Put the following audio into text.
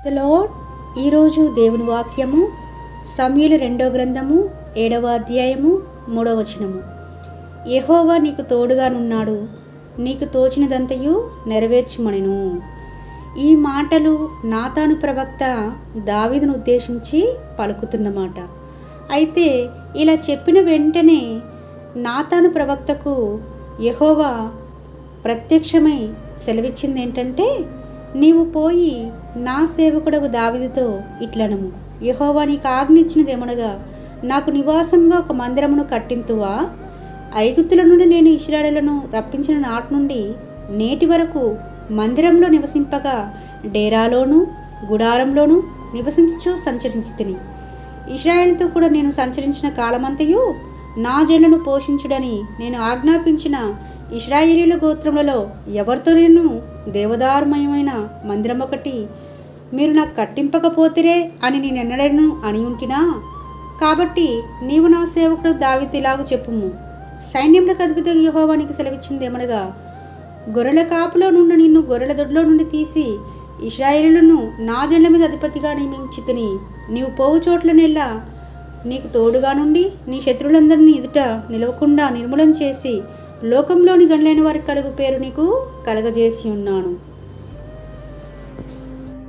The lord. ఈరోజు దేవుని వాక్యము సమూయేలు 2వ గ్రంథము 7వ అధ్యాయము 3వ వచనము. యెహోవా నీకు తోడుగానున్నాడు, నీకు తోచినదంతయు నెరవేర్చుమనెను. ఈ మాటలు నాతాను ప్రవక్త దావీదును ఉద్దేశించి పలుకుతున్నమాట. అయితే ఇలా చెప్పిన వెంటనే నాతాను ప్రవక్తకు యెహోవా ప్రత్యక్షమై సెలవిచ్చింది ఏంటంటే, నీవు పోయి నా సేవకుడకు దావీదుతో ఇట్లనము, యెహోవా నీకు ఆజ్ఞిచ్చినదేమనగా, నాకు నివాసంగా ఒక మందిరమును కట్టింతువా? ఐగుప్తుల నుండి నేను ఇశ్రాయేలును రప్పించిన నాటి నుండి నేటి వరకు మందిరంలో నివసింపగా డేరాలోను గుడారంలోను నివసించుచు సంచరించితిని. ఇశ్రాయేలుతో కూడా నేను సంచరించిన కాలమంతయు నా జనులను పోషించుడని నేను ఆజ్ఞాపించిన ఇశ్రాయేలీయుల గోత్రములలో ఎవరితో నేను దేవదారుమయమైన మందిరం ఒకటి మీరు నాకు కట్టింపకపోతిరే అని నేనెన్నడను అని ఉంటినా? కాబట్టి నీవు నా సేవకుడు దావీదు ఇలాగు చెప్పుము, సైన్యములకు అధిపతి యెహోవా నీకు సెలవిచ్చిందేమనగా, గొర్రెల కాపులో నుండి నిన్ను గొర్రెల దొడ్లో నుండి తీసి ఇశ్రాయేలులను నా జనుల మీద అధిపతిగా నియమించితిని. నీవు పోవు చోట్లనెల్లా నీకు తోడుగా నుండి నీ శత్రువులందరినీ ఎదుట నిలవకుండా నిర్మూలం చేసి లోకంలోని గనులైన వారికి కలుగు పేరు నీకు కలగజేసి ఉన్నాను.